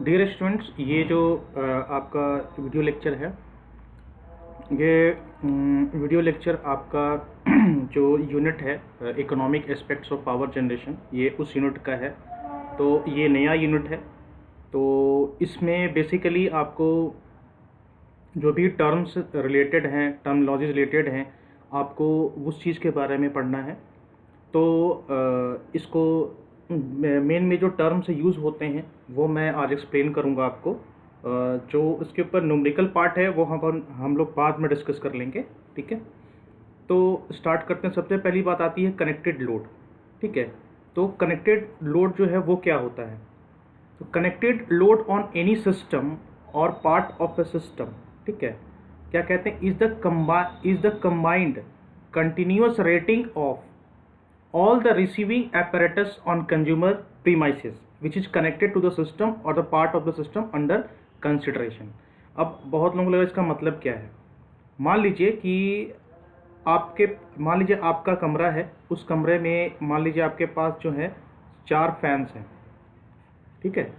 Dear students, ये जो आपका वीडियो लेक्चर है, ये वीडियो लेक्चर आपका जो यूनिट है economic aspects of power generation, ये उस यूनिट का है। तो ये नया यूनिट है। तो इसमें बेसिकली आपको जो भी टर्म्स रिलेटेड हैं, टर्मोलॉजी रिलेटेड हैं, आपको उस चीज़ के बारे में पढ़ना है। तो इसको मेन में जो टर्म्स यूज़ होते हैं वो मैं आज एक्सप्लेन करूँगा आपको। जो इसके ऊपर न्यूमेरिकल पार्ट है वो हम लोग बाद में डिस्कस कर लेंगे, ठीक है। तो स्टार्ट करते हैं। सबसे पहली बात आती है कनेक्टेड लोड, ठीक है। तो कनेक्टेड लोड जो है वो क्या होता है? तो connected load on any system or part of A system, ठीक है, क्या कहते हैं, is the combined continuous rating of all the receiving apparatus on consumer premises which is connected to the system or the part of the system under consideration। अब बहुत लोगों को लगा इसका मतलब क्या है। मान लीजिए कि आपका कमरा है, उस कमरे में मान लीजिए आपके पास जो है 4 फैंस हैं, ठीक है।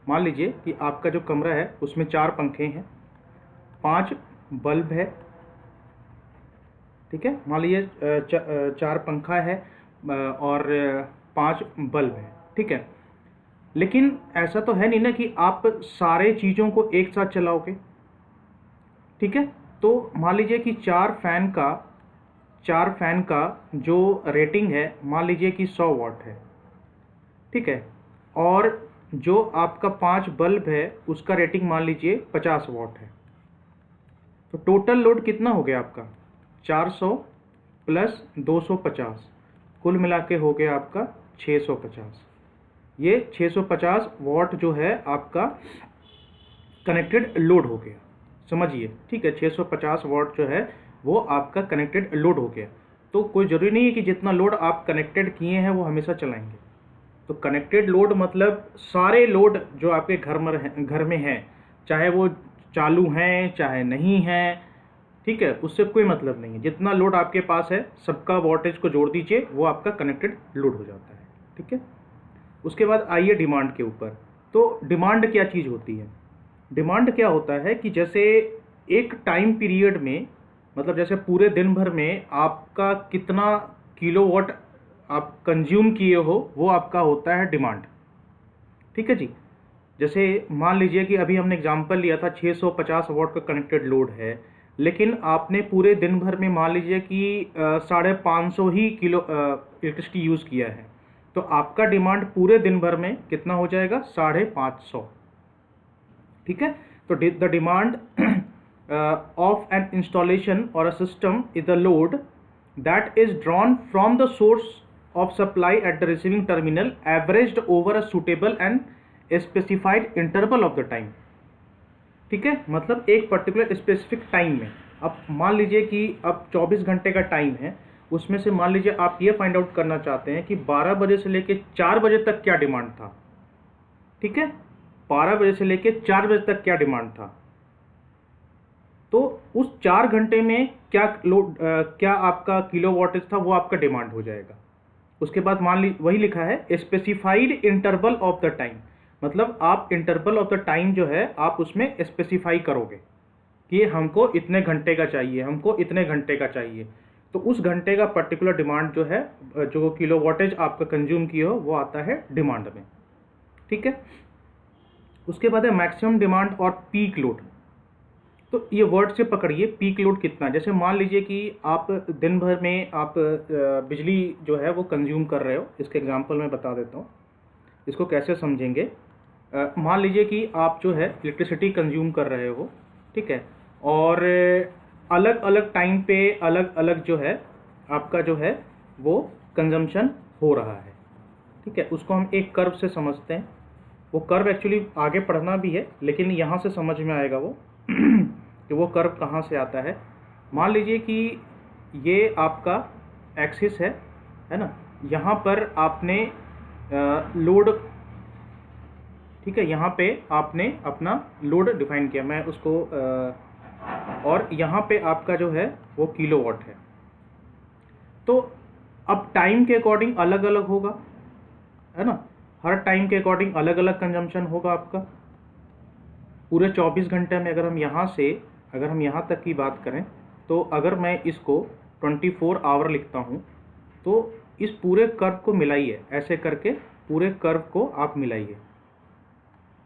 मान लीजिए कि आपका जो कमरा है उसमें 4 पंखे हैं, 5 बल्ब है, ठीक है। मान लीजिए 4 पंखा है और 5 बल्ब है, ठीक है। लेकिन ऐसा तो है नहीं ना कि आप सारे चीज़ों को एक साथ चलाओगे, ठीक है। तो मान लीजिए कि 4 फैन का जो रेटिंग है मान लीजिए कि 100 वाट है, ठीक है। और जो आपका 5 बल्ब है उसका रेटिंग मान लीजिए 50 वाट है। तो टोटल लोड कितना हो गया आपका? 400 प्लस 250, कुल मिला के हो गया आपका 650। ये 650 वाट जो है आपका कनेक्टेड लोड हो गया, समझिए, ठीक है। 650 वाट जो है वो आपका कनेक्टेड लोड हो गया। तो कोई ज़रूरी नहीं है कि जितना लोड आप कनेक्टेड किए हैं वो हमेशा चलाएंगे। तो कनेक्टेड लोड मतलब सारे लोड जो आपके घर में हैं, चाहे वो चालू हैं चाहे नहीं हैं, ठीक है, उससे कोई मतलब नहीं है। जितना लोड आपके पास है सबका वोल्टेज को जोड़ दीजिए, वो आपका कनेक्टेड लोड हो जाता है, ठीक है। उसके बाद आइए डिमांड के ऊपर। तो डिमांड क्या चीज़ होती है? डिमांड क्या होता है कि जैसे एक टाइम पीरियड में, मतलब जैसे पूरे दिन भर में आपका कितना किलोवाट आप कंज्यूम किए हो, वो आपका होता है डिमांड, ठीक है जी। जैसे मान लीजिए कि अभी हमने एग्जांपल लिया था 650 वाट का कनेक्टेड लोड है, लेकिन आपने पूरे दिन भर में मान लीजिए कि 550 ही किलो इलेक्ट्रिसिटी यूज़ किया है, तो आपका डिमांड पूरे दिन भर में कितना हो जाएगा? 550, ठीक है। तो the demand of an installation or a system is the load that is drawn from the source of supply at the receiving terminal averaged over a suitable and specified interval of the time, ठीक है। मतलब एक particular specific time में, अब मान लीजिए कि अब 24 घंटे का टाइम है, उसमें से मान लीजिए आप ये फाइंड आउट करना चाहते हैं कि 12 बजे से लेके 4 बजे तक क्या डिमांड था, ठीक है। 12 बजे से लेके 4 बजे तक क्या डिमांड था, तो उस 4 घंटे में क्या आपका किलो वॉटेज था, वो आपका डिमांड हो जाएगा। उसके बाद मान ली वही लिखा है specified interval of the time, मतलब आप इंटरवल ऑफ द टाइम जो है आप उसमें स्पेसिफाई करोगे कि हमको इतने घंटे का चाहिए, हमको इतने घंटे का चाहिए। तो उस घंटे का पर्टिकुलर डिमांड जो है, जो किलो वॉटेज आपका कंज्यूम किए हो, वो आता है डिमांड में, ठीक है। उसके बाद है मैक्सिमम डिमांड और पीक लोड। तो ये वर्ड से पकड़िए, पीक लोड कितना। जैसे मान लीजिए कि आप दिन भर में आप बिजली जो है वो कंज्यूम कर रहे हो। इसके एग्जांपल मैं बता देता हूँ, इसको कैसे समझेंगे। मान लीजिए कि आप जो है इलेक्ट्रिसिटी कंज्यूम कर रहे हो, ठीक है, और अलग अलग टाइम पे अलग अलग जो है आपका जो है वो कंजम्पशन हो रहा है, ठीक है। उसको हम एक कर्व से समझते हैं। वो कर्व एक्चुअली आगे पढ़ना भी है, लेकिन यहाँ से समझ में आएगा वो कि वो कर्व कहाँ से आता है। मान लीजिए कि ये आपका एक्सिस है ना। यहाँ पर आपने लोड, ठीक है, यहाँ पे आपने अपना लोड डिफाइन किया, मैं उसको और यहाँ पे आपका जो है वो किलोवाट है। तो अब टाइम के अकॉर्डिंग अलग अलग होगा, है ना। हर टाइम के अकॉर्डिंग अलग अलग कंजम्पशन होगा आपका। पूरे 24 घंटे में अगर हम यहाँ तक की बात करें, तो अगर मैं इसको 24 आवर लिखता हूँ, तो इस पूरे कर्व को मिलाइए, ऐसे करके पूरे कर्व को आप मिलाइए।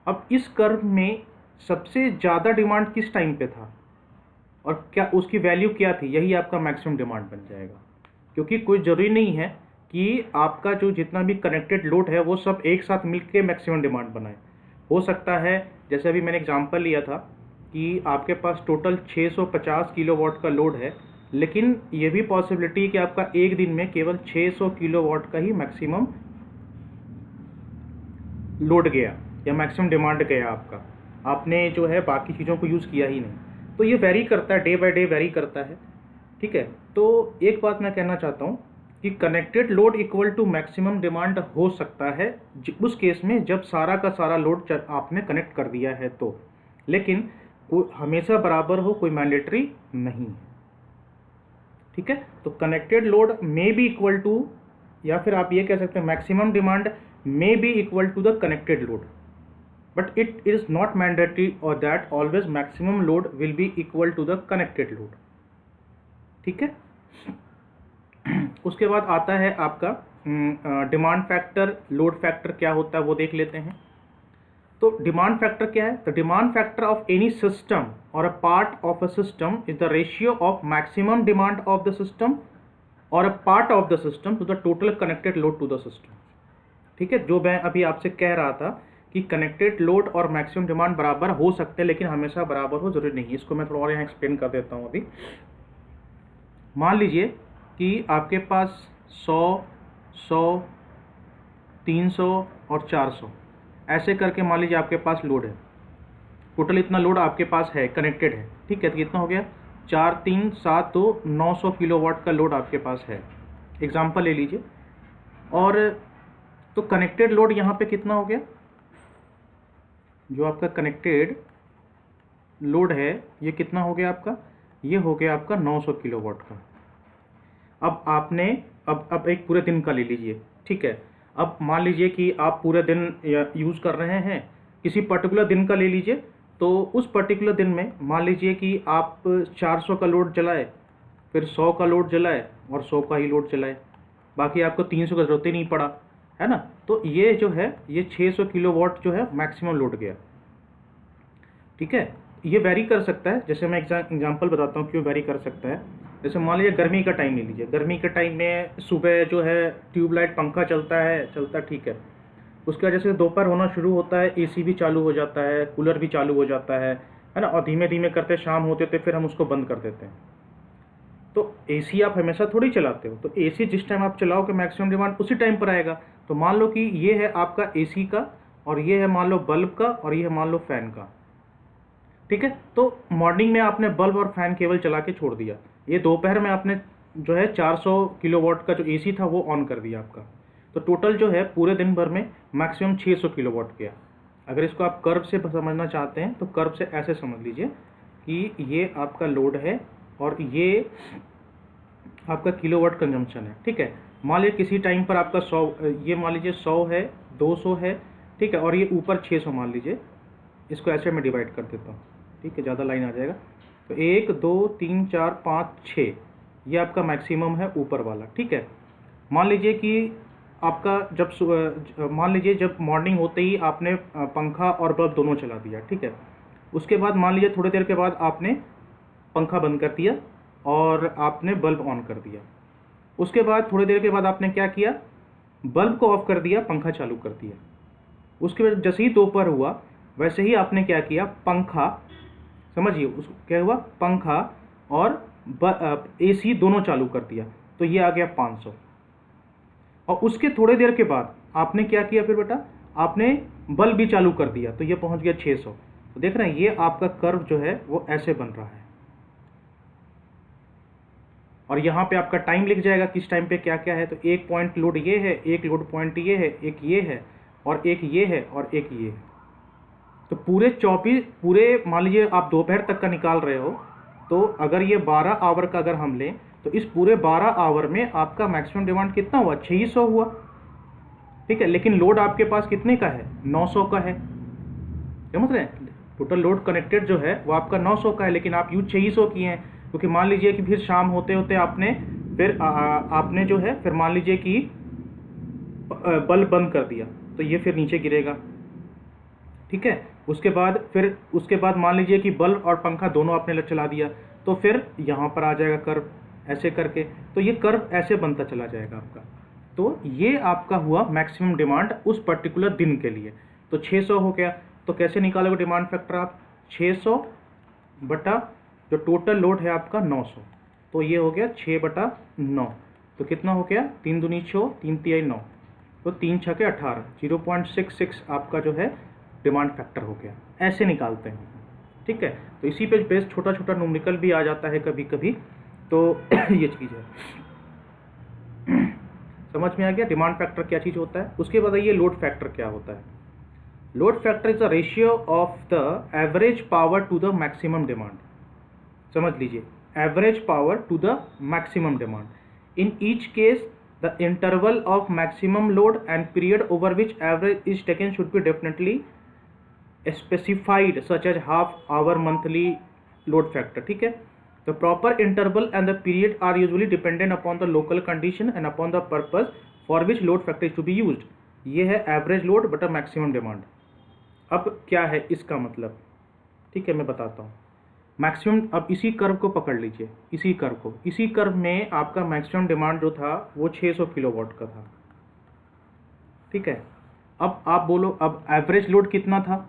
अब इस कर्व में सबसे ज़्यादा डिमांड किस टाइम पे था और क्या उसकी वैल्यू क्या थी, यही आपका मैक्सिमम डिमांड बन जाएगा। क्योंकि कोई ज़रूरी नहीं है कि आपका जो जितना भी कनेक्टेड लोड है वो सब एक साथ मिलके मैक्सिमम डिमांड बनाए। हो सकता है, जैसे अभी मैंने एग्जांपल लिया था कि आपके पास टोटल 650 किलोवाट का लोड है, लेकिन ये भी पॉसिबिलिटी है कि आपका एक दिन में केवल 600 किलोवाट का ही मैक्सिमम लोड गया या मैक्सिमम डिमांड गया आपका, आपने जो है बाकी चीज़ों को यूज़ किया ही नहीं। तो ये वेरी करता है, डे बाय डे वेरी करता है, ठीक है। तो एक बात मैं कहना चाहता हूँ कि connected load equal to maximum demand हो सकता है उस केस में जब सारा का सारा लोड आपने कनेक्ट कर दिया है तो, लेकिन हमेशा बराबर हो कोई मैंडेटरी नहीं है, ठीक है। तो connected load may be equal to, या फिर आप ये कह सकते हैं maximum demand may be equal to the connected load, but it is not mandatory or that always maximum load will be equal to the connected load, ठीक है। उसके बाद आता है आपका डिमांड फैक्टर, लोड फैक्टर क्या होता है वो देख लेते हैं। तो डिमांड फैक्टर क्या है? The demand factor of any system or a part of a system is the ratio of maximum demand of the system or a part of the system to the total connected load to the system, ठीक है। जो मैं अभी आपसे कह रहा था कि कनेक्टेड लोड और मैक्सिमम डिमांड बराबर हो सकते हैं, लेकिन हमेशा बराबर हो जरूरी नहीं है। इसको मैं थोड़ा और यहाँ एक्सप्लेन कर देता हूँ। अभी मान लीजिए कि आपके पास 100, 300 और 400 ऐसे करके मान लीजिए आपके पास लोड है। टोटल इतना लोड आपके पास है, कनेक्टेड है, ठीक है। तो कितना हो गया? 4 3 7 2 900 किलोवाट का लोड आपके पास है, एग्जाम्पल ले लीजिए। और तो कनेक्टेड लोड यहाँ पे कितना हो गया? जो आपका कनेक्टेड लोड है ये कितना हो गया आपका? ये हो गया आपका 900 किलोवाट का। अब आपने अब एक पूरे दिन का ले लीजिए, ठीक है। अब मान लीजिए कि आप पूरे दिन यूज़ कर रहे हैं, किसी पर्टिकुलर दिन का ले लीजिए। तो उस पर्टिकुलर दिन में मान लीजिए कि आप 400 का लोड चलाए, फिर 100 का लोड चलाए और 100 का ही लोड चलाए, बाकी आपको 300 का जरूरत ही नहीं पड़ा, है ना। तो ये जो है ये 600 किलोवाट जो है मैक्सिमम लोड गया, ठीक है। ये वेरी कर सकता है, जैसे मैं एग्जांपल बताता हूँ क्यों वेरी कर सकता है। जैसे मान लीजिए गर्मी का टाइम ले लीजिए, गर्मी के टाइम में सुबह जो है ट्यूबलाइट पंखा चलता ठीक है। उसके वजह से दोपहर होना शुरू होता है, एसी भी चालू हो जाता है, कूलर भी चालू हो जाता है ना। और धीमे धीमे करते शाम होते थे फिर हम उसको बंद कर देते हैं। तो एसी आप हमेशा थोड़ी चलाते हो, तो एसी जिस टाइम आप चलाओगे मैक्सिमम डिमांड उसी टाइम पर आएगा। तो मान लो कि ये है आपका एसी का, और ये है मान लो बल्ब का, और ये है मान लो फैन का, ठीक है। तो मॉर्निंग में आपने बल्ब और फैन केवल चला के छोड़ दिया, ये दोपहर में आपने जो है 400 किलोवाट का जो एसी था वो ऑन कर दिया आपका। तो टोटल जो है पूरे दिन भर में मैक्सिमम 600 किलोवाट गया। अगर इसको आप कर्व से समझना चाहते हैं तो कर्व से ऐसे समझ लीजिए कि ये आपका लोड है और ये आपका किलोवाट कंजम्पशन है, ठीक है। मान लीजिए किसी टाइम पर आपका 100, ये मान लीजिए 100 है, 200 है, ठीक है, और ये ऊपर 600 मान लीजिए। इसको ऐसे मैं डिवाइड कर देता हूँ, ठीक है, ज़्यादा लाइन आ जाएगा। तो 1 2 3 4 5 6 ये आपका मैक्सिमम है ऊपर वाला, ठीक है। मान लीजिए कि आपका मान लीजिए जब मॉर्निंग होते ही आपने पंखा और बल्ब दोनों चला दिया, ठीक है। उसके बाद मान लीजिए थोड़ी देर के बाद आपने पंखा बंद कर दिया और आपने बल्ब ऑन कर दिया। उसके बाद थोड़ी देर के बाद आपने क्या किया? बल्ब को ऑफ कर दिया, पंखा चालू कर दिया। उसके बाद जैसे ही दोपहर हुआ वैसे ही आपने क्या किया? पंखा, समझिए उसको क्या हुआ, पंखा और एसी दोनों चालू कर दिया, तो ये आ गया 500। और उसके थोड़ी देर के बाद आपने क्या किया फिर बेटा? आपने बल्ब भी चालू कर दिया, तो ये पहुंच गया 600। तो देख रहे हैं ये आपका कर्व जो है वो ऐसे बन रहा है। और यहाँ पे आपका टाइम लिख जाएगा किस टाइम पे क्या क्या है। तो एक पॉइंट लोड ये है, एक लोड पॉइंट ये है, एक ये है, और एक ये है, और एक ये है। तो पूरे मान लीजिए आप दोपहर तक का निकाल रहे हो, तो अगर ये 12 आवर का अगर हम लें तो इस पूरे 12 आवर में आपका मैक्सिमम डिमांड कितना हुआ? 600 हुआ, ठीक है। लेकिन लोड आपके पास कितने का है? 900 का है, समझ रहे हैं? टोटल लोड कनेक्टेड जो है वो आपका 900 का है, लेकिन आप यूज 600 किए हैं, क्योंकि मान लीजिए कि फिर शाम होते होते आपने फिर आपने जो है फिर मान लीजिए कि बल्ब बंद कर दिया, तो ये फिर नीचे गिरेगा। ठीक है, उसके बाद मान लीजिए कि बल्ब और पंखा दोनों आपने चला दिया, तो फिर यहाँ पर आ जाएगा कर्व ऐसे करके, तो ये कर्व ऐसे बनता चला जाएगा आपका। तो ये आपका हुआ मैक्सिमम डिमांड उस पर्टिकुलर दिन के लिए। तो 600 हो गया, तो कैसे निकालोगे डिमांड फैक्टर आप? 600 बटा जो टोटल लोड है आपका 900, तो ये हो गया 6/9। तो कितना हो गया? 3 दूनी 6, 3 तिहाई 9, तो 3 छके 18, 0.66 आपका जो है डिमांड फैक्टर हो गया। ऐसे निकालते हैं, ठीक है। तो इसी पे बेस छोटा छोटा न्यूमेरिकल भी आ जाता है कभी कभी, तो ये चीज़ है। समझ में आ गया डिमांड फैक्टर क्या चीज़ होता है। उसके बाद आइए लोड फैक्टर क्या होता है। Load factor is the ratio of the average power to the maximum demand. समझ लीजिए, average power to the maximum demand. In each case the interval of maximum load and period over which average is taken should be definitely specified such as half hour monthly load factor। ठीक है, the proper interval and the period are usually dependent upon the local condition and upon the purpose for which load factor is to be used। ये है average load बटा maximum demand. अब क्या है इसका मतलब, ठीक है मैं बताता हूँ। मैक्सिमम, अब इसी कर्व को पकड़ लीजिए, इसी कर्व में आपका मैक्सिमम डिमांड जो था वो 600 किलोवाट का था। ठीक है, अब आप बोलो अब एवरेज लोड कितना था?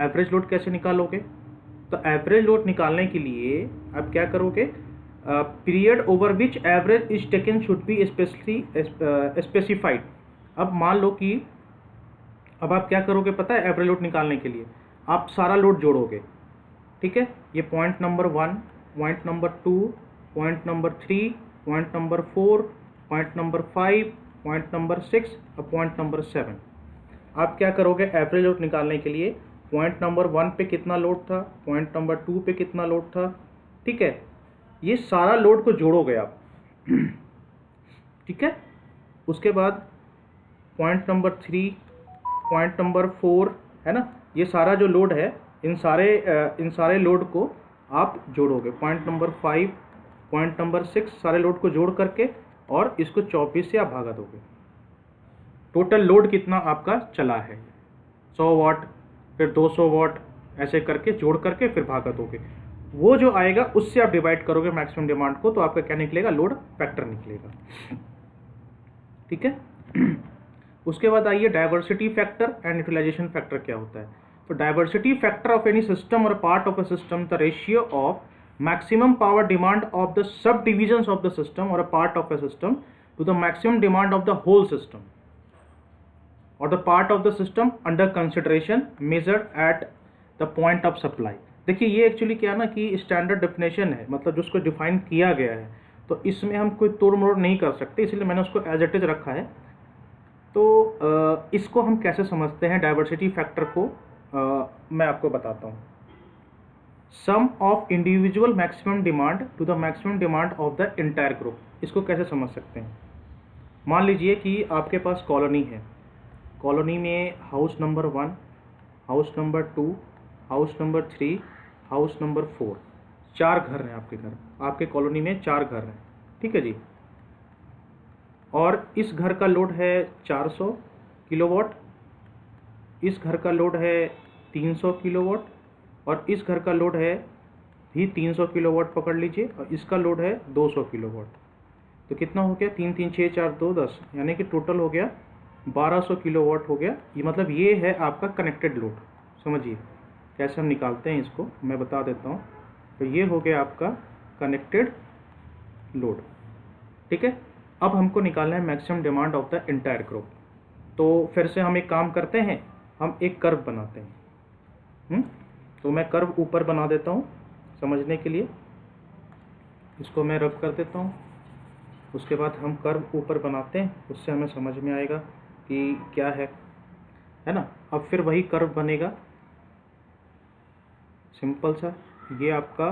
एवरेज लोड कैसे निकालोगे? तो एवरेज लोड निकालने के लिए आप क्या करोगे? Period over which average is taken should be specified. अब मान लो कि अब आप क्या करोगे पता है? एवरेज लोड निकालने के लिए आप सारा लोड जोड़ोगे। ठीक है, ये point number 1, point number 2, point number 3, point number 4, point number 5, point number 6 और पॉइंट नंबर 7। आप क्या करोगे एवरेज लोड निकालने के लिए? पॉइंट नंबर 1 पे कितना लोड था, पॉइंट नंबर 2 पे कितना लोड था, ठीक है, ये सारा लोड को जोड़ोगे आप। ठीक है, उसके बाद पॉइंट नंबर 3, पॉइंट नंबर 4 है ना, ये सारा जो लोड है इन सारे लोड को आप जोड़ोगे। पॉइंट नंबर 5, पॉइंट नंबर 6 सारे लोड को जोड़ करके और इसको 24 से आप भागा दोगे। टोटल लोड कितना आपका चला है? 100 वाट, फिर 200 वाट, ऐसे करके जोड़ करके फिर भागा दोगे। वो जो आएगा उससे आप डिवाइड करोगे मैक्सिमम डिमांड को, तो आपका क्या निकलेगा? लोड फैक्टर निकलेगा। ठीक है। उसके बाद आइए diversity factor and utilisation factor क्या होता है। तो diversity factor of any system or part of a system the ratio of maximum power demand of the subdivisions of the system or a part of a system to the maximum demand of the whole system or the part of the system under consideration measured at the point of supply। देखिए ये actually क्या है ना कि standard definition है, मतलब जिसको define किया गया है, तो इसमें हम कोई तोड़ मोड़ नहीं कर सकते, इसलिए मैंने उसको एज इट इज रखा है। तो इसको हम कैसे समझते हैं डाइवर्सिटी फैक्टर को, मैं आपको बताता हूँ। Sum of individual maximum demand to the maximum demand of the entire group. इसको कैसे समझ सकते हैं? मान लीजिए कि आपके पास कॉलोनी है, कॉलोनी में house number 1, house number 2, house number 3, house number 4, 4 घर हैं आपके घर, आपके कॉलोनी में 4 घर हैं। ठीक है जी, और इस घर का लोड है 400 किलोवाट, इस घर का लोड है 300 किलोवाट, और इस घर का लोड है भी 300 किलोवाट पकड़ लीजिए, और इसका लोड है 200 किलोवाट। तो कितना हो गया? 3 3 6 4 2 10, यानी कि टोटल हो गया 1200 किलोवाट हो गया। ये मतलब ये है आपका कनेक्टेड लोड। समझिए कैसे हम निकालते हैं इसको, मैं बता देता हूँ। तो ये हो गया आपका कनेक्टेड लोड। ठीक है, अब हमको निकालना है maximum demand of the entire group. तो फिर से हम एक काम करते हैं, हम एक कर्व बनाते हैं। तो मैं कर्व ऊपर बना देता हूँ समझने के लिए, इसको मैं रब कर देता हूँ। उसके बाद हम कर्व ऊपर बनाते हैं, उससे हमें समझ में आएगा कि क्या है ना। अब फिर वही कर्व बनेगा सिंपल सा। ये आपका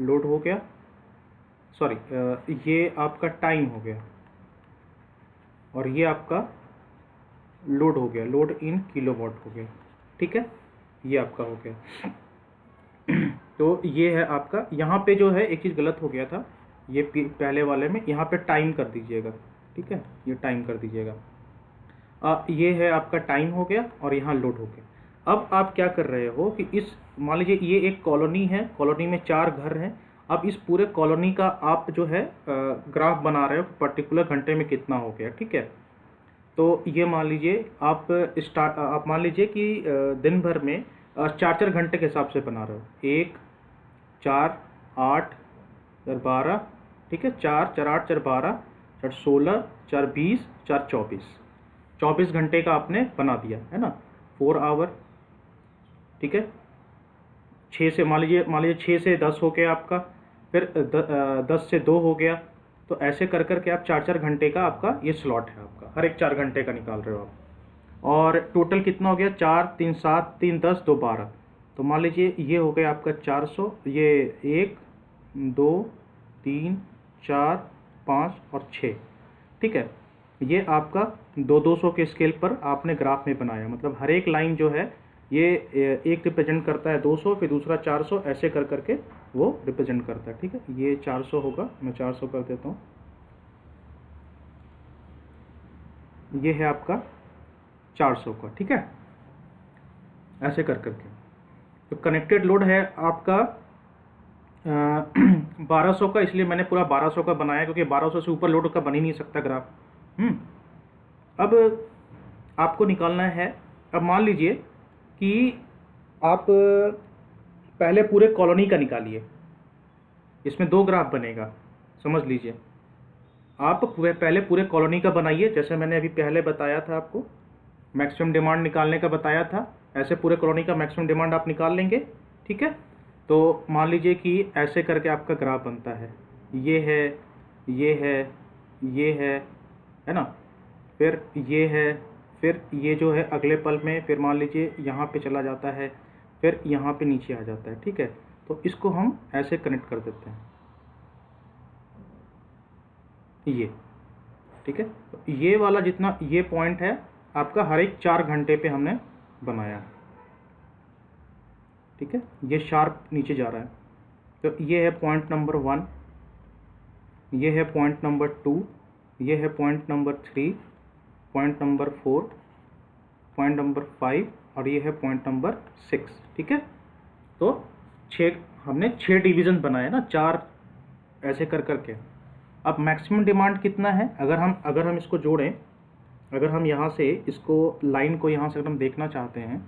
लोड हो गया, सॉरी ये आपका टाइम हो गया, और ये आपका लोड हो गया, लोड इन किलोवाट हो गया। ठीक है, ये आपका हो गया। तो ये है आपका, यहाँ पे जो है एक चीज़ गलत हो गया था, ये पहले वाले में यहाँ पे टाइम कर दीजिएगा, ठीक है, ये टाइम कर दीजिएगा। ये है आपका टाइम हो गया और यहाँ लोड हो गया। अब आप क्या कर रहे हो कि इस, मान लीजिए ये एक कॉलोनी है, कॉलोनी में 4 घर हैं। अब इस पूरे कॉलोनी का आप जो है ग्राफ बना रहे हो, पर्टिकुलर घंटे में कितना हो गया, ठीक है। तो ये मान लीजिए आप मान लीजिए कि दिन भर में 4-4 घंटे के हिसाब से बना रहे हो। 1, 4, 8, 4, 12, ठीक है, 4, 4, 8, 4, 12, 4, 16, 4, 20, 4, 24, 24 घंटे का आपने बना दिया है ना, 4 आवर, ठीक है। 6 से मान लीजिए 6 से 10 हो गया आपका, फिर 10 से 2 हो गया। तो ऐसे कर कर के आप 4-4 घंटे का आपका ये स्लॉट है आपका, हर एक 4 घंटे का निकाल रहे हो आप। और टोटल कितना हो गया, 4, 3, 7, 3, 10, 2, 12। तो मान लीजिए ये हो गया आपका 400, ये 1, 2, 3, 4, 5 और 6, ठीक है। ये आपका 200 के स्केल पर आपने ग्राफ में बनाया, मतलब हर एक लाइन जो है ये एक रिप्रेजेंट करता है 200, फिर दूसरा 400, ऐसे कर करके वो रिप्रेजेंट करता है, ठीक है। ये 400 होगा, मैं 400 कर देता हूँ। ये है आपका 400 का, ठीक है, ऐसे कर करके। तो कनेक्टेड लोड है आपका 1200 का, इसलिए मैंने पूरा 1200 का बनाया, क्योंकि 1200 से ऊपर लोड का बन ही नहीं सकता ग्राफ। अब आपको निकालना है, अब मान लीजिए कि आप पहले पूरे कॉलोनी का निकालिए, इसमें 2 ग्राफ बनेगा, समझ लीजिए। आप पहले पूरे कॉलोनी का बनाइए, जैसे मैंने अभी पहले बताया था आपको, मैक्सिमम डिमांड निकालने का बताया था, ऐसे पूरे कॉलोनी का मैक्सिमम डिमांड आप निकाल लेंगे, ठीक है। तो मान लीजिए कि ऐसे करके आपका ग्राफ बनता है, ये है, ये है, ये है ना, फिर ये है, फिर ये जो है अगले पल में फिर मान लीजिए यहाँ पे चला जाता है, फिर यहाँ पे नीचे आ जाता है, ठीक है। तो इसको हम ऐसे कनेक्ट कर देते हैं, ये, ठीक है। तो ये वाला जितना ये पॉइंट है आपका, हर एक 4 घंटे पे हमने बनाया, ठीक है। ये शार्प नीचे जा रहा है। तो ये है पॉइंट नंबर 1, ये है पॉइंट नंबर 2, ये है point number 3, point number 4, point number 5 और ये है पॉइंट नंबर 6, ठीक है। तो 6 हमने 6 डिवीज़न बनाए ना, 4 ऐसे कर करके। अब मैक्सिमम डिमांड कितना है, अगर हम इसको जोड़ें, अगर हम यहाँ से इसको लाइन को यहाँ से अगर हम देखना चाहते हैं,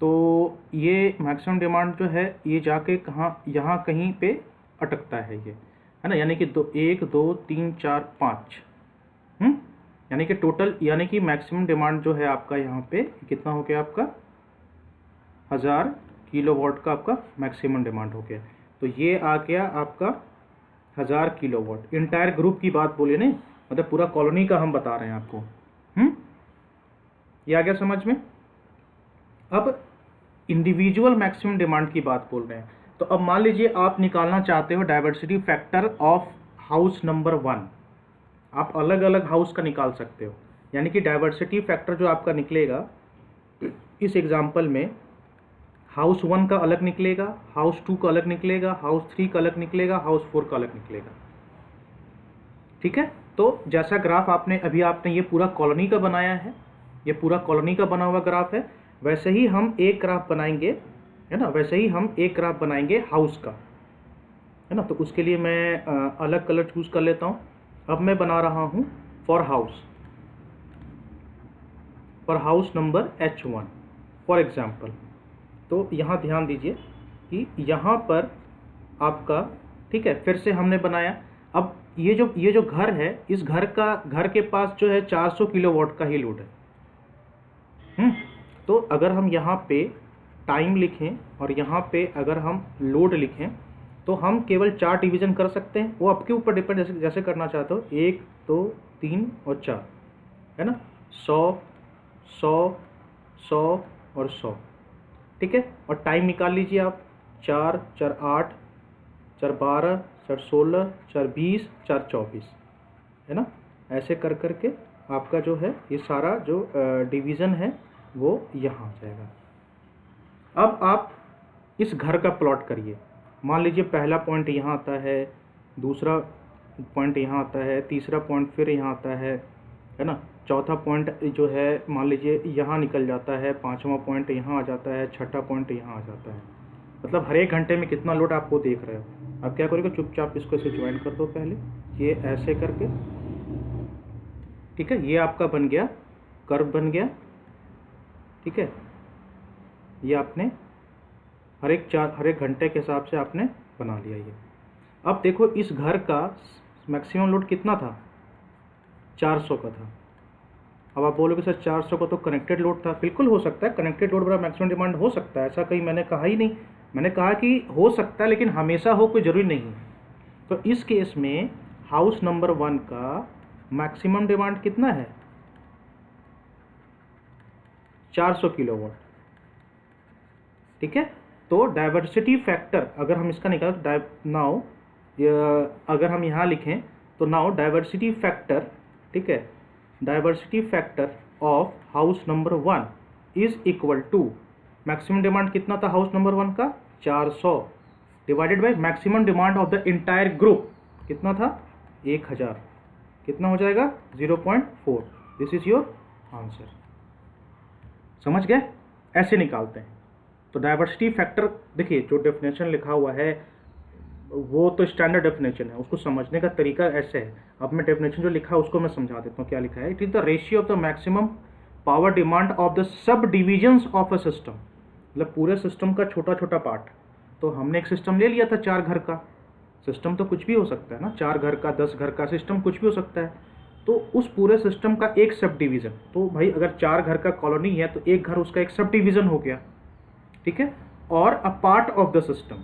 तो ये मैक्सिमम डिमांड जो है ये जाके कहाँ, यहाँ कहीं पे अटकता है ये, है ना, यानी कि 1, 2, 3, 4, 5, यानी कि टोटल, यानी कि मैक्सिमम डिमांड जो है आपका यहाँ पे कितना हो गया आपका, 1000 किलोवाट का आपका मैक्सिमम डिमांड हो गया। तो ये आ गया आपका 1000 किलोवाट। इंटायर ग्रुप की बात बोले नहीं, मतलब पूरा कॉलोनी का हम बता रहे हैं आपको। ये आ गया समझ में। अब इंडिविजुअल मैक्सिमम डिमांड की बात बोल रहे हैं, तो अब मान लीजिए आप निकालना चाहते हो diversity factor of house number 1, आप अलग अलग हाउस का निकाल सकते हो, यानी कि डाइवर्सिटी फैक्टर जो आपका निकलेगा इस एग्जांपल में, हाउस 1 का अलग निकलेगा, हाउस 2 का अलग निकलेगा, हाउस 3 का अलग निकलेगा, हाउस 4 का अलग निकलेगा, ठीक है। तो जैसा ग्राफ आपने ये पूरा कॉलोनी का बनाया है, ये पूरा कॉलोनी का बना हुआ ग्राफ है, वैसे ही हम एक ग्राफ बनाएंगे, है ना, वैसे ही हम एक ग्राफ बनाएंगे हाउस का, है ना। तो उसके लिए मैं अलग कलर चूज़ कर लेता हूँ। अब मैं बना रहा हूँ for house number H1 for example. तो यहाँ ध्यान दीजिए कि यहाँ पर आपका, ठीक है, फिर से हमने बनाया। अब ये जो घर है, इस घर के पास जो है 400 किलोवाट का ही लोड है। तो अगर हम यहाँ पे टाइम लिखें और यहाँ पे अगर हम लोड लिखें, तो हम केवल 4 डिवीज़न कर सकते हैं, वो आपके ऊपर डिपेंड, जैसे करना चाहते हो, 1, 2, 3 और 4, है ना, 100, 100, 100 और 100, ठीक है। और टाइम निकाल लीजिए आप, 4, 4, 8, 4, 12, 4, 16, 4, 20, 4, 24, है ना। ऐसे कर करके आपका जो है ये सारा जो डिवीज़न है वो यहाँ आ जाएगा। अब आप इस घर का प्लॉट करिए। मान लीजिए पहला पॉइंट यहाँ आता है, दूसरा पॉइंट यहाँ आता है, तीसरा पॉइंट फिर यहाँ आता है ना, चौथा पॉइंट जो है मान लीजिए यहाँ निकल जाता है, पांचवा पॉइंट यहाँ आ जाता है, छठा पॉइंट यहाँ आ जाता है। मतलब हर एक घंटे में कितना लोड आप वो देख रहे हो। अब क्या करोगे, चुपचाप इसको ऐसे ज्वाइन कर दो पहले, ये ऐसे करके, ठीक है। ये आपका बन गया, कर्व बन गया, ठीक है। ये आपने हर एक घंटे के हिसाब से आपने बना लिया ये। अब देखो इस घर का मैक्सिमम लोड कितना था, 400 का था। अब आप बोलोगे सर 400 का तो कनेक्टेड लोड था। बिल्कुल हो सकता है, कनेक्टेड लोड बड़ा मैक्सिमम डिमांड हो सकता है, ऐसा कहीं मैंने कहा ही नहीं। मैंने कहा कि हो सकता है लेकिन हमेशा हो कोई ज़रूरी नहीं है। तो इस केस में हाउस नंबर 1 का मैक्सिमम डिमांड कितना है, 400 किलोवाट, ठीक है। तो डाइवर्सिटी फैक्टर अगर हम इसका निकालें, नाउ अगर हम यहाँ लिखें तो नाउ डाइवर्सिटी फैक्टर, ठीक है, diversity factor of house number 1 is equal to maximum demand कितना था हाउस नंबर 1 का, 400 divided by maximum demand of the entire group कितना था, 1000। कितना हो जाएगा, 0.4। This is your answer. समझ गए, ऐसे निकालते हैं। तो डाइवर्सिटी फैक्टर देखिए, जो डेफिनेशन लिखा हुआ है वो तो स्टैंडर्ड डेफिनेशन है, उसको समझने का तरीका ऐसे है। अब मैं डेफिनेशन जो लिखा है उसको मैं समझा देता हूँ क्या लिखा है। It is the ratio of the maximum power demand of the subdivisions of a system, मतलब पूरे सिस्टम का छोटा छोटा पार्ट। तो हमने एक सिस्टम ले लिया था 4 घर का, सिस्टम तो कुछ भी हो सकता है ना, 4 घर का, 10 घर का सिस्टम कुछ भी हो सकता है। तो उस पूरे सिस्टम का एक सब डिवीज़न, तो भाई अगर 4 घर का कॉलोनी है तो एक घर उसका एक सब डिवीज़न हो गया, ठीक है, और a part of the system.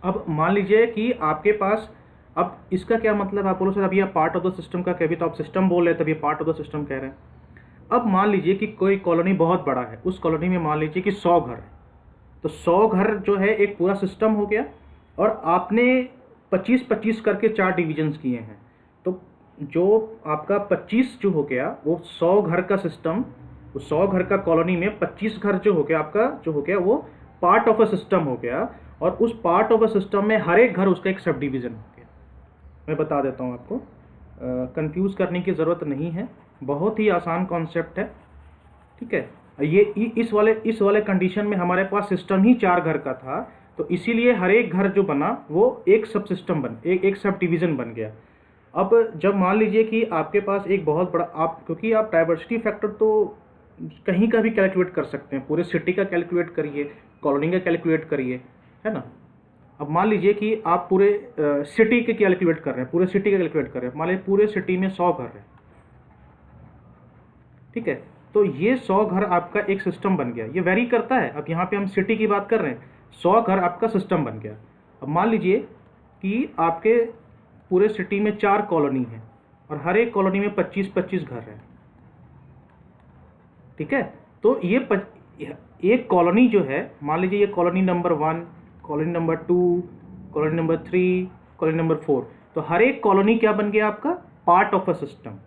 अब मान लीजिए कि आपके पास, अब इसका क्या मतलब, आप बोलो सर अभी आप पार्ट ऑफ द सिस्टम का कभी तो आप सिस्टम बोल रहे हैं तभी पार्ट ऑफ द सिस्टम कह रहे हैं। अब मान लीजिए कि कोई कॉलोनी बहुत बड़ा है, उस कॉलोनी में मान लीजिए कि 100 घर है, तो 100 घर जो है एक पूरा सिस्टम हो गया, और आपने 25-25 करके 4 डिविजन्स किए हैं। तो जो आपका 25 जो हो गया वो 100 घर का सिस्टम, वो 100 घर का कॉलोनी में 25 घर जो हो गया आपका, जो हो गया वो पार्ट ऑफ अ सिस्टम हो गया, और उस पार्ट ऑफ अ सिस्टम में हर एक घर उसका एक सब डिवीज़न हो गया। मैं बता देता हूँ आपको, कंफ्यूज करने की ज़रूरत नहीं है, बहुत ही आसान कॉन्सेप्ट है, ठीक है। ये इस वाले कंडीशन में हमारे पास सिस्टम ही 4 घर का था, तो इसीलिए हर एक घर जो बना वो एक सब सिस्टम एक सब डिवीज़न बन गया। अब जब मान लीजिए कि आपके पास एक बहुत बड़ा, आप क्योंकि आप डाइवर्सिटी फैक्टर तो कहीं का भी कैलकुलेट कर सकते हैं, पूरे सिटी का कैलकुलेट करिए, कॉलोनी का कैलकुलेट करिए, है ना। अब मान लीजिए कि आप पूरे सिटी के कैलकुलेट कर रहे हैं, पूरे सिटी का कैलकुलेट कर रहे हैं, मान लीजिए पूरे सिटी में 100 घर है, ठीक है। तो ये 100 घर आपका एक सिस्टम बन गया, ये वेरी करता है। अब यहाँ पे हम सिटी की बात कर रहे हैं, 100 घर आपका सिस्टम बन गया। अब मान लीजिए कि आपके पूरे सिटी में 4 कॉलोनी है, और हर एक कॉलोनी में 25-25 घर है, ठीक है। तो एक कॉलोनी जो है, मान लीजिए ये colony number 1, colony number 2, colony number 3, colony number 4, तो हर एक कॉलोनी क्या बन गया आपका, पार्ट ऑफ अ सिस्टम,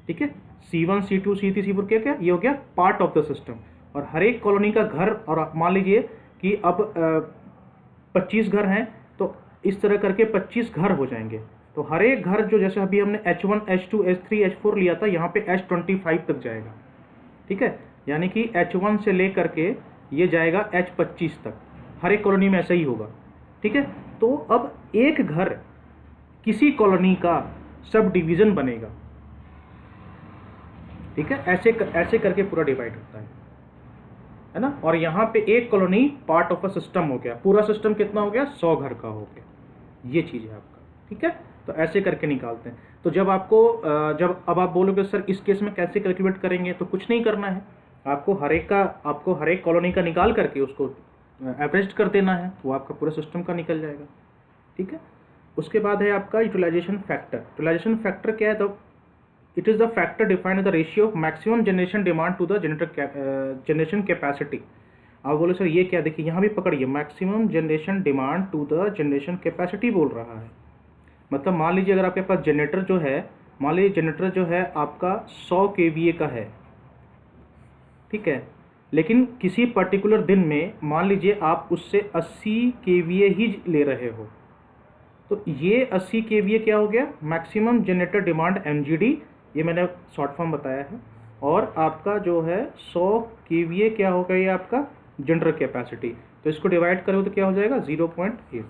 ठीक है। C1 C2 C3 C4 क्या क्या, ये हो गया पार्ट ऑफ द सिस्टम। और हर एक कॉलोनी का घर, और मान लीजिए कि अब 25 घर हैं, तो इस तरह करके 25 घर हो जाएंगे। तो हर एक घर जो, जैसे अभी हमने H1 H2 H3 H4 लिया था, यहाँ पे H25 तक जाएगा, ठीक है। यानी कि H1 से लेकर के ये जाएगा H25 तक, हर एक कॉलोनी में ऐसा ही होगा, ठीक है। तो अब एक घर किसी कॉलोनी का सब डिवीज़न बनेगा, ठीक है। ऐसे करके पूरा डिवाइड होता है ना। और यहाँ पे एक colony part of a system हो गया, पूरा सिस्टम कितना हो गया, 100 घर का हो गया, ये चीज़ है आपका, ठीक है। तो ऐसे करके निकालते हैं। तो जब आपको अब आप बोलोगे सर इस केस में कैसे कैलकुलेट करेंगे, तो कुछ नहीं करना है, आपको हर एक कॉलोनी का निकाल करके उसको एवरेज कर देना है, वो आपका पूरा सिस्टम का निकल जाएगा, ठीक है। उसके बाद है आपका यूटिलाइजेशन फैक्टर। यूटिलाइजेशन फैक्टर क्या है, तो it is the factor defined the ratio of maximum generation demand to the generation capacity. आप बोलो सर ये क्या, देखिए यहाँ भी पकड़िए, maximum generation demand to the generation capacity बोल रहा है। मतलब मान लीजिए अगर आपके पास जनरेटर जो है, मान लीजिए जनरेटर जो है आपका 100 kVA का है, ठीक है। लेकिन किसी पर्टिकुलर दिन में मान लीजिए आप उससे 80 केवीए ही ले रहे हो, तो ये 80 केवीए क्या हो गया, मैक्सिमम जनरेटर डिमांड MGD, ये मैंने शॉर्ट फॉर्म बताया है। और आपका जो है 100 केवीए क्या होगा, ये आपका जनरेटर कैपेसिटी, तो इसको डिवाइड करो तो क्या हो जाएगा 0.8।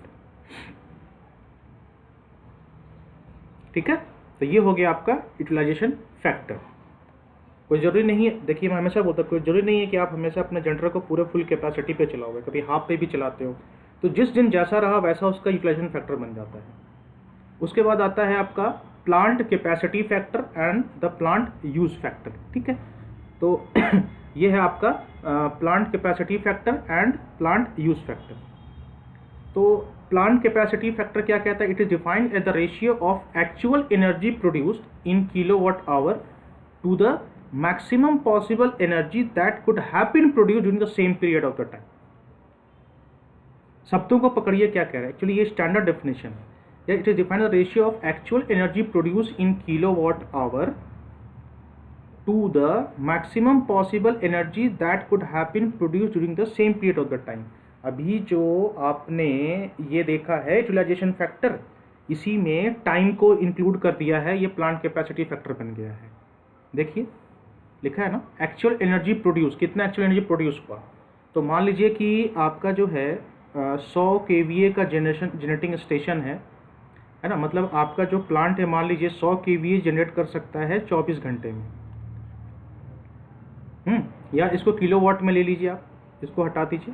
ठीक है, तो ये हो गया आपका यूटिलाइजेशन फैक्टर। कोई ज़रूरी नहीं है, देखिए मैं हमेशा बोलता हूँ, कोई ज़रूरी नहीं है कि आप हमेशा अपने जनरेटर को पूरे फुल कैपेसिटी पे चलाओगे, कभी हाफ पे भी चलाते हो, तो जिस दिन जैसा रहा वैसा उसका यूटिलाइजेशन फैक्टर बन जाता है। उसके बाद आता है आपका plant capacity factor and the plant use factor. ठीक है, तो ये है आपका plant capacity factor and plant use factor. तो प्लांट कैपेसिटी फैक्टर क्या कहता है, it is defined as the ratio of actual energy produced in kilowatt hour to the maximum possible energy that could have been produced during the same period of the time. शब्दों को पकड़िए क्या कह रहा है, एक्चुअली ये standard definition है। It is defined the ratio of actual energy produce in kilowatt hour to the maximum possible energy that could have been produced during the same period of the time. अभी जो आपने ये देखा है utilisation factor, इसी में time को include कर दिया है, ये प्लांट कैपेसिटी फैक्टर बन गया है। देखिए लिखा है ना, एक्चुअल एनर्जी प्रोड्यूस, कितना एक्चुअल एनर्जी प्रोड्यूस हुआ। तो मान लीजिए कि आपका जो है 100 केवीए का जनरेटिंग स्टेशन है ना, मतलब आपका जो प्लांट है मान लीजिए 100 केवीए जनरेट कर सकता है 24 घंटे में। या इसको किलोवाट में ले लीजिए, आप इसको हटा दीजिए।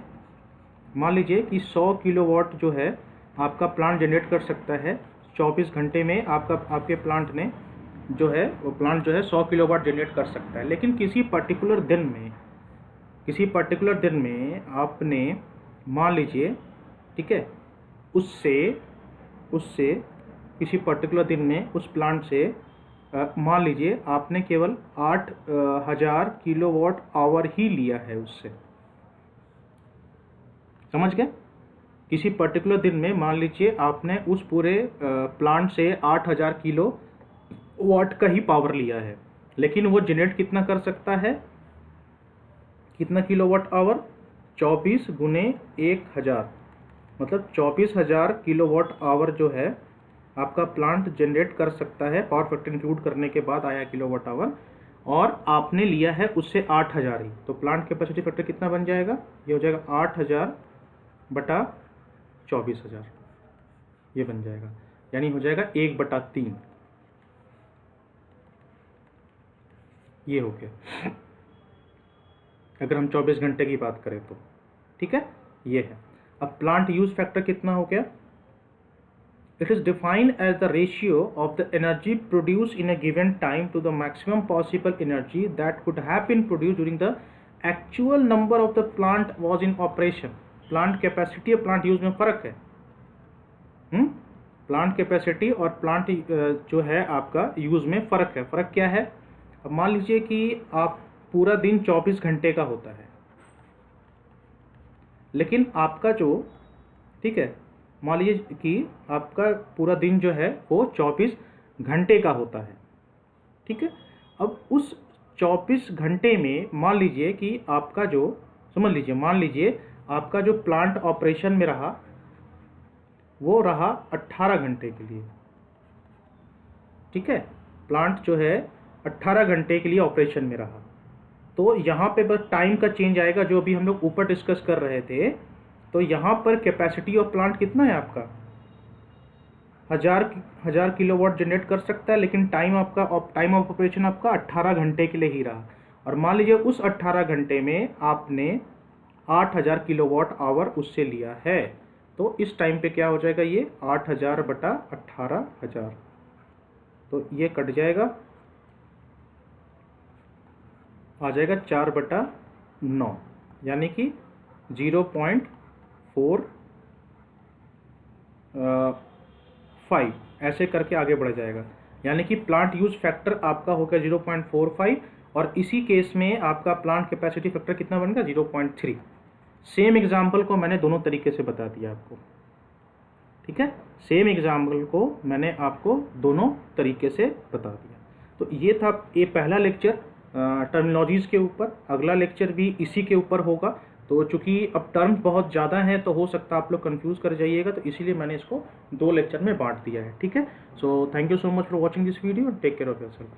मान लीजिए कि 100 किलोवाट जो है आपका प्लांट जनरेट कर सकता है 24 घंटे में, आपके प्लांट ने जो है वो प्लांट जो है 100 किलोवाट जनरेट कर सकता है। लेकिन किसी पर्टिकुलर दिन में आपने मान लीजिए, ठीक है, उससे किसी पर्टिकुलर दिन में उस प्लांट से मान लीजिए आपने केवल 8000 किलोवाट आवर ही लिया है उससे। समझ गए? किसी पर्टिकुलर दिन में मान लीजिए आपने उस पूरे प्लांट से 8000 किलो वाट का ही पावर लिया है, लेकिन वो जनरेट कितना कर सकता है, कितना किलोवाट आवर, 24 गुने 1000, मतलब 24000 किलोवाट आवर जो है आपका प्लांट जनरेट कर सकता है, पावर फैक्टर इंक्लूड करने के बाद आया किलोवाट आवर, और आपने लिया है उससे 8000 ही। तो प्लांट कैपेसिटी फैक्टर कितना बन जाएगा, ये हो जाएगा 8000 बटा 24000, ये बन जाएगा, यानी हो जाएगा 1/3। ये हो गया अगर हम 24 घंटे की बात करें तो। ठीक है, ये है। अब प्लांट यूज फैक्टर कितना हो गया, it is defined as the ratio of the energy produce in a given time to the maximum possible energy that could have been produce during the actual number of the plant was in operation. Plant capacity और plant use में फ़र्क है। Plant capacity और plant जो है आपका use में फ़र्क है। फ़र्क क्या है, अब मान लीजिए कि आप पूरा दिन 24 घंटे का होता है, लेकिन आपका जो, ठीक है, मान लीजिए कि आपका पूरा दिन जो है वो 24 घंटे का होता है। ठीक है, अब उस 24 घंटे में मान लीजिए कि आपका जो, समझ लीजिए, मान लीजिए आपका जो प्लांट ऑपरेशन में रहा वो रहा 18 घंटे के लिए। ठीक है, प्लांट जो है 18 घंटे के लिए ऑपरेशन में रहा, तो यहाँ पे बस टाइम का चेंज आएगा, जो अभी हम लोग ऊपर डिस्कस कर रहे थे। तो यहाँ पर कैपेसिटी ऑफ प्लांट कितना है आपका, 1000 किलोवाट जनरेट कर सकता है, लेकिन टाइम ऑफ ऑपरेशन आपका 18 घंटे के लिए ही रहा। और मान लीजिए उस 18 घंटे में आपने 8000 किलोवाट आवर उससे लिया है, तो इस टाइम पे क्या हो जाएगा, ये 8000 बटा 18000, तो ये कट जाएगा, आ जाएगा 4/9, यानी कि 0.45 ऐसे करके आगे बढ़ जाएगा। यानी कि प्लांट यूज फैक्टर आपका होगा 0.45, और इसी केस में आपका प्लांट कैपेसिटी फैक्टर कितना बनेगा, 0.3। सेम एग्जाम्पल को मैंने दोनों तरीके से बता दिया आपको। ठीक है, सेम एग्जाम्पल को मैंने आपको दोनों तरीके से बता दिया। तो ये था ये पहला लेक्चर टर्मिनोलॉजीज़ के ऊपर, अगला लेक्चर भी इसी के ऊपर होगा। तो चूँकि अब टर्म्स बहुत ज़्यादा हैं तो हो सकता है आप लोग कंफ्यूज कर जाइएगा, तो इसीलिए मैंने इसको 2 लेक्चर में बांट दिया है, ठीक है। So thank you so much for watching this video, take care of yourself.